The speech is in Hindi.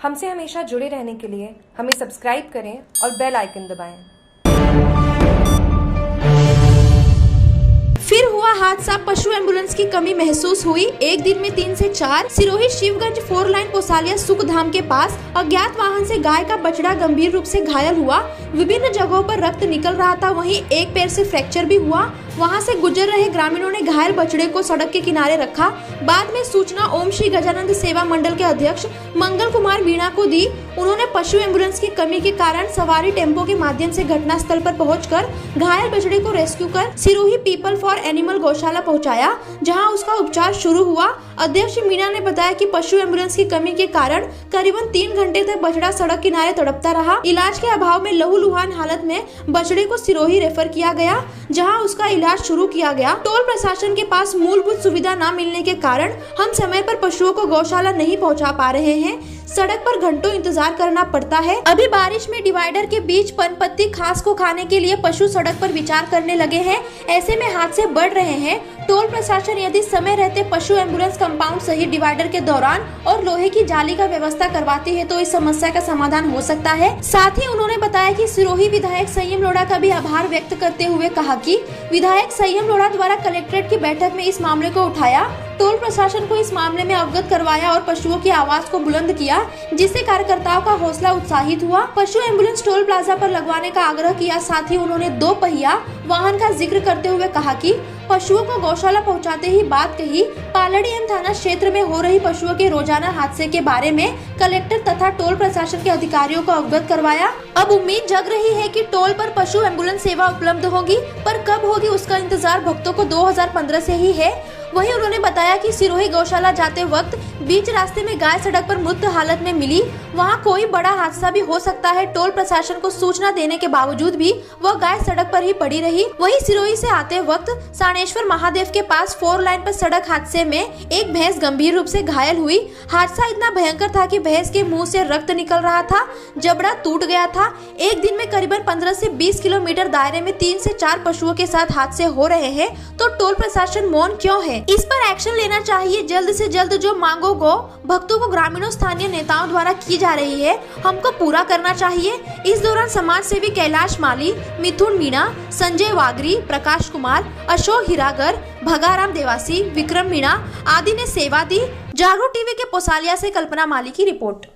हमसे हमेशा जुड़े रहने के लिए हमें सब्सक्राइब करें और बेल आइकन दबाएं। फिर हुआ हादसा, पशु एम्बुलेंस की कमी महसूस हुई। एक दिन में 3 से 4 सिरोही शिवगंज 4 लाइन पोसालिया सुखधाम के पास अज्ञात वाहन से गाय का बछड़ा गंभीर रूप से घायल हुआ। विभिन्न जगहों पर रक्त निकल रहा था, वहीं एक पैर से फ्रैक्चर भी हुआ। वहां से गुजर रहे ग्रामीणों ने घायल बछड़े को सड़क के किनारे रखा। बाद में सूचना ओम श्री गजानंद सेवा मंडल के अध्यक्ष मंगल कुमार वीणा को दी। उन्होंने पशु एम्बुलेंस की कमी के कारण सवारी टेम्पो के माध्यम से घटनास्थल पर पहुंचकर घायल बछड़े को रेस्क्यू कर सिरोही पीपल फॉर एनिमल गौशाला पहुंचाया, जहां उसका उपचार शुरू हुआ। अध्यक्ष मीणा ने बताया कि पशु एम्बुलेंस की कमी के कारण करीबन 3 घंटे तक बछड़ा सड़क किनारे तड़पता रहा। इलाज के अभाव में लहूलुहान हालत में बछड़े को सिरोही रेफर किया गया, जहां उसका इलाज शुरू किया गया। टोल प्रशासन के पास मूलभूत सुविधा न मिलने के कारण हम समय पर पशुओं को गौशाला नहीं पहुंचा पा रहे हैं। सड़क पर घंटों इंतजार करना पड़ता है। अभी बारिश में डिवाइडर के बीच पनपत्ती घास को खाने के लिए पशु सड़क पर विचार करने लगे हैं। ऐसे में हादसे बढ़ रहे हैं। टोल प्रशासन यदि समय रहते पशु एम्बुलेंस कंपाउंड सहित डिवाइडर के दौरान और लोहे की जाली का व्यवस्था करवाती है तो इस समस्या का समाधान हो सकता है। साथ ही उन्होंने बताया कि सिरोही विधायक संयम लोढ़ा का भी आभार व्यक्त करते हुए कहा कि विधायक संयम लोढ़ा द्वारा कलेक्ट्रेट की बैठक में इस मामले को उठाया, टोल प्रशासन को इस मामले में अवगत करवाया और पशुओं की आवाज को बुलंद किया, जिससे कार्यकर्ताओं का हौसला उत्साहित हुआ। पशु एम्बुलेंस टोल प्लाजा पर लगवाने का आग्रह किया। साथ ही उन्होंने 2 पहिया वाहन का जिक्र करते हुए कहा कि पशुओं को गौशाला पहुंचाते ही बात कही। पालड़ी एवं थाना क्षेत्र में हो रही पशुओं के रोजाना हादसे के बारे में कलेक्टर तथा टोल प्रशासन के अधिकारियों को अवगत करवाया। अब उम्मीद जग रही है कि टोल पर पशु एम्बुलेंस सेवा उपलब्ध होगी, पर कब होगी उसका इंतजार भक्तों को 2015 से ही है। वहीं उन्होंने बताया कि सिरोही गौशाला जाते वक्त बीच रास्ते में गाय सड़क पर मृत हालत में मिली, वहां कोई बड़ा हादसा भी हो सकता है। टोल प्रशासन को सूचना देने के बावजूद भी वह गाय सड़क पर ही पड़ी रही। वहीं सिरोही से आते वक्त सानेश्वर महादेव के पास 4 लाइन पर सड़क हादसे में एक भैंस गंभीर रूप से घायल हुई। हादसा इतना भयंकर था कि भैंस के मुंह से रक्त निकल रहा था, जबड़ा टूट गया था। एक दिन में करीबन 15 से 20 किलोमीटर दायरे में 3 से 4 पशुओं के साथ हादसे हो रहे हैं, तो टोल प्रशासन मौन क्यों है? इस पर एक्शन लेना चाहिए। जल्द से जल्द जो मांगों को भक्तों को ग्रामीणों स्थानीय नेताओं द्वारा की जा रही है, हमको पूरा करना चाहिए। इस दौरान समाज सेवी कैलाश माली, मिथुन मीणा, संजय वागरी, प्रकाश कुमार, अशोक हिरागर, भगाराम देवासी, विक्रम मीणा आदि ने सेवा दी। जागरूक टीवी के पोसालिया से कल्पना माली की रिपोर्ट।